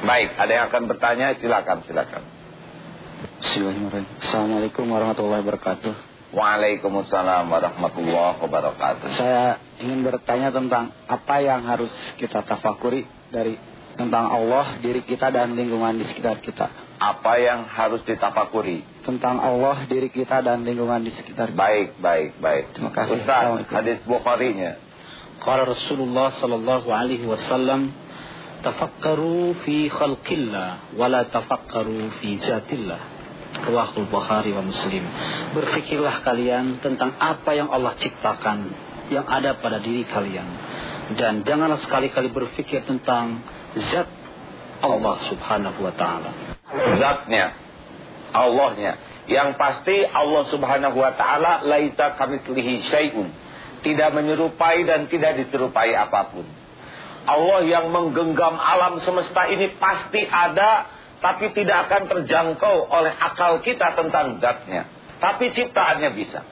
Baik, ada yang akan bertanya, silakan. Bismillahirrahmanirrahim. Assalamualaikum warahmatullahi wabarakatuh. Waalaikumsalam warahmatullahi wabarakatuh. Saya ingin bertanya tentang apa yang harus kita tafakuri tentang Allah, diri kita dan lingkungan di sekitar kita. Apa yang harus ditafakuri? Tentang Allah, diri kita dan lingkungan di sekitar kita. Baik. Terima kasih. Ustaz, hadis Bukhari-nya. Qala Rasulullah sallallahu alaihi wasallam, tafakkaru fi khalqillah wa la tafakkaru fi zatillah. Riwayat Bukhari wa Muslim. Berfikirlah kalian tentang apa yang Allah ciptakan yang ada pada diri kalian, dan janganlah sekali-kali berfikir tentang zat Allah subhanahu wa ta'ala. Zatnya, Allahnya. Yang pasti Allah subhanahu wa ta'ala laisa kamitslihi syai'un, tidak menyerupai dan tidak diserupai apapun. Allah yang menggenggam alam semesta ini pasti ada, tapi tidak akan terjangkau oleh akal kita tentang zatnya. Tapi ciptaannya bisa.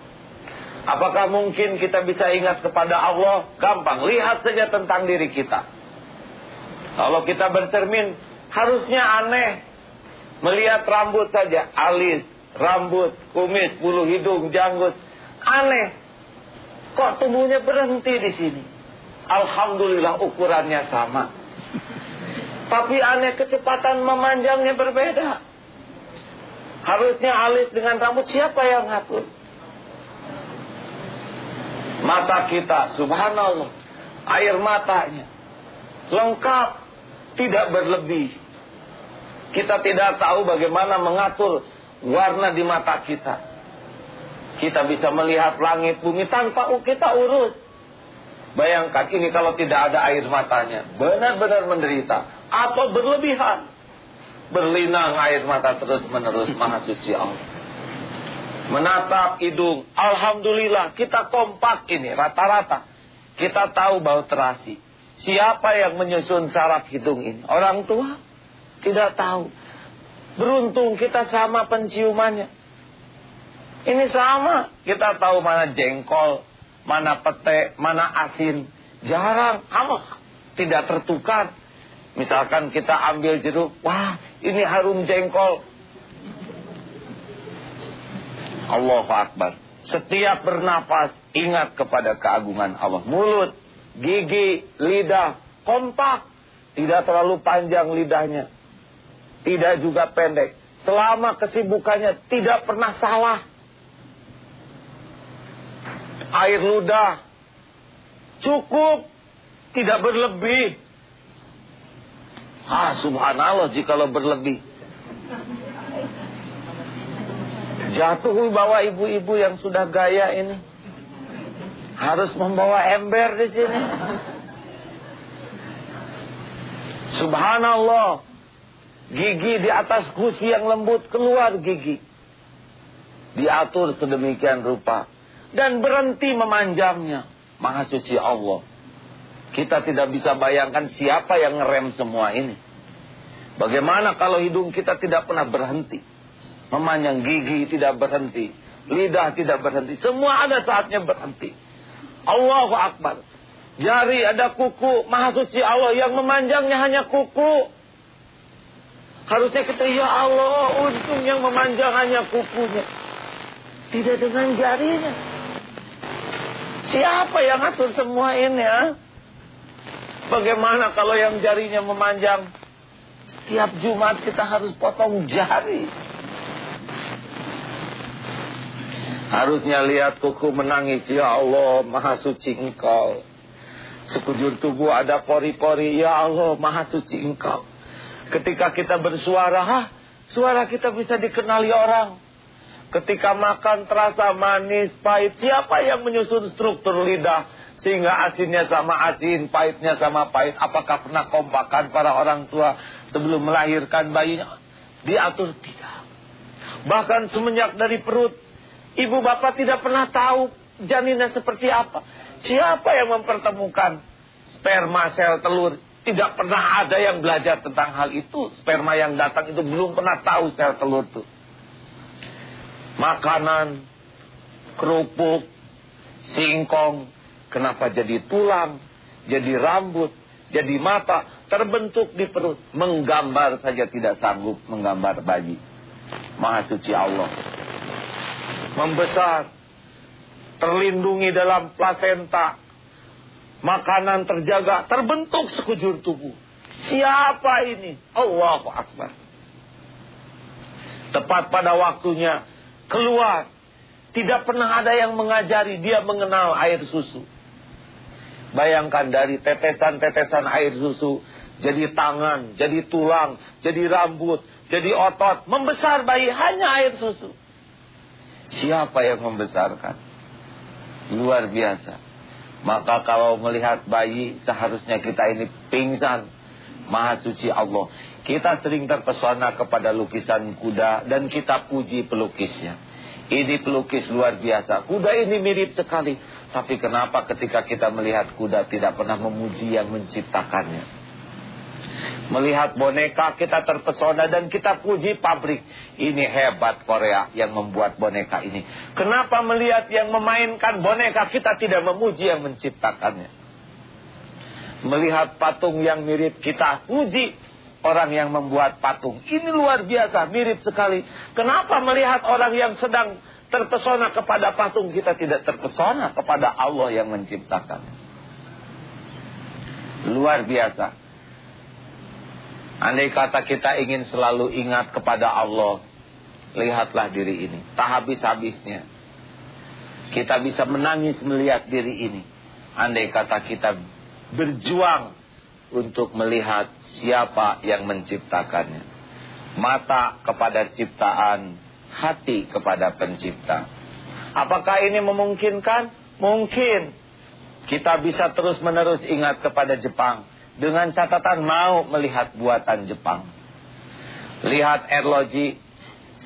Apakah mungkin kita bisa ingat kepada Allah? Gampang, lihat saja tentang diri kita. Kalau kita bercermin, harusnya aneh. Melihat rambut saja, alis, rambut, kumis, bulu hidung, janggut. Aneh. Kok tubuhnya berhenti di sini? Alhamdulillah ukurannya sama. Tapi aneh, kecepatan memanjangnya berbeda. Harusnya alis dengan rambut, siapa yang ngatur? Mata kita, subhanallah, air matanya lengkap, tidak berlebih. Kita tidak tahu bagaimana mengatur warna di mata kita. Kita bisa melihat langit bumi tanpa kita urus. Bayangkan ini kalau tidak ada air matanya, benar-benar menderita atau berlebihan. Berlinang air mata terus-menerus, maha suci Allah. Menatap hidung, alhamdulillah kita kompak ini rata-rata. Kita tahu bau terasi. Siapa yang menyusun saraf hidung ini? Orang tua? Tidak tahu. Beruntung kita sama penciumannya. Ini sama. Kita tahu mana jengkol, mana pete, mana asin. Jarang, tidak tertukar. Misalkan kita ambil jeruk, wah ini harum jengkol. Allahu Akbar. Setiap bernapas ingat kepada keagungan Allah. Mulut, gigi, lidah kompak. Tidak terlalu panjang lidahnya, tidak juga pendek. Selama kesibukannya tidak pernah salah. Air ludah cukup, tidak berlebih. Subhanallah jikalau berlebih. Jatuh bawa ibu-ibu yang sudah gaya ini. Harus membawa ember di sini. Subhanallah. Gigi di atas gusi yang lembut, keluar gigi. Diatur sedemikian rupa. Dan berhenti memanjangnya. Maha suci Allah. Kita tidak bisa bayangkan siapa yang ngerem semua ini. Bagaimana kalau hidung kita tidak pernah berhenti memanjang, gigi tidak berhenti, lidah tidak berhenti, semua ada saatnya berhenti. Allahu Akbar. Jari ada kuku, maha suci Allah yang memanjangnya hanya kuku. Harusnya kita, ya Allah, untung yang memanjang hanya kukunya, tidak dengan jarinya. Siapa yang atur semua ini ya? Bagaimana kalau yang jarinya memanjang? Setiap Jumat kita harus potong jari. Harusnya lihat kuku menangis, ya Allah, maha suci Engkau. Sekujur tubuh ada pori-pori, ya Allah, maha suci Engkau. Ketika kita bersuara, suara kita bisa dikenali orang. Ketika makan terasa manis, pahit. Siapa yang menyusun struktur lidah sehingga asinnya sama asin, pahitnya sama pahit? Apakah pernah kompakan para orang tua sebelum melahirkan bayinya? Diatur tidak. Bahkan semenjak dari perut, ibu bapak tidak pernah tahu janinnya seperti apa. Siapa yang mempertemukan sperma sel telur? Tidak pernah ada yang belajar tentang hal itu. Sperma yang datang itu belum pernah tahu sel telur itu. Makanan, kerupuk, singkong, kenapa jadi tulang, jadi rambut, jadi mata, terbentuk di perut. Menggambar saja tidak sanggup menggambar bayi. Maha suci Allah. Membesar, terlindungi dalam plasenta, makanan terjaga, terbentuk sekujur tubuh. Siapa ini? Allahu Akbar. Tepat pada waktunya keluar. Tidak pernah ada yang mengajari dia mengenal air susu. Bayangkan dari tetesan-tetesan air susu jadi tangan, jadi tulang, jadi rambut, jadi otot. Membesar bayi hanya air susu. Siapa yang membesarkan? Luar biasa. Maka kalau melihat bayi seharusnya kita ini pingsan. Maha suci Allah. Kita sering terpesona kepada lukisan kuda dan kita puji pelukisnya. Ini pelukis luar biasa. Kuda ini mirip sekali. Tapi kenapa ketika kita melihat kuda tidak pernah memuji yang menciptakannya? Melihat boneka kita terpesona dan kita puji pabrik. Ini hebat Korea yang membuat boneka ini. Kenapa melihat yang memainkan boneka kita tidak memuji yang menciptakannya? Melihat patung yang mirip kita puji orang yang membuat patung. Ini luar biasa, mirip sekali. Kenapa melihat orang yang sedang terpesona kepada patung kita tidak terpesona kepada Allah yang menciptakan? Luar biasa. Andai kata kita ingin selalu ingat kepada Allah, lihatlah diri ini. Tak habis-habisnya kita bisa menangis melihat diri ini. Andai kata kita berjuang untuk melihat siapa yang menciptakannya. Mata kepada ciptaan, hati kepada pencipta. Apakah ini memungkinkan? Mungkin. Kita bisa terus-menerus ingat kepada Jepang. Dengan catatan mau melihat buatan Jepang. Lihat arloji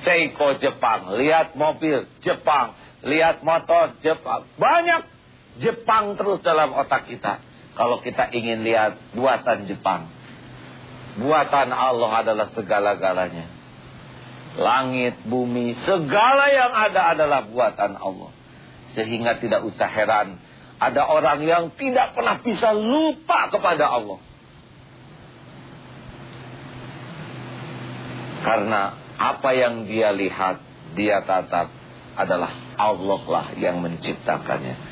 Seiko Jepang. Lihat mobil Jepang. Lihat motor Jepang. Banyak Jepang terus dalam otak kita. Kalau kita ingin lihat buatan Jepang. Buatan Allah adalah segala-galanya. Langit, bumi, segala yang ada adalah buatan Allah. Sehingga tidak usah heran. Ada orang yang tidak pernah bisa lupa kepada Allah. Karena apa yang dia lihat, dia tatap adalah Allah lah yang menciptakannya.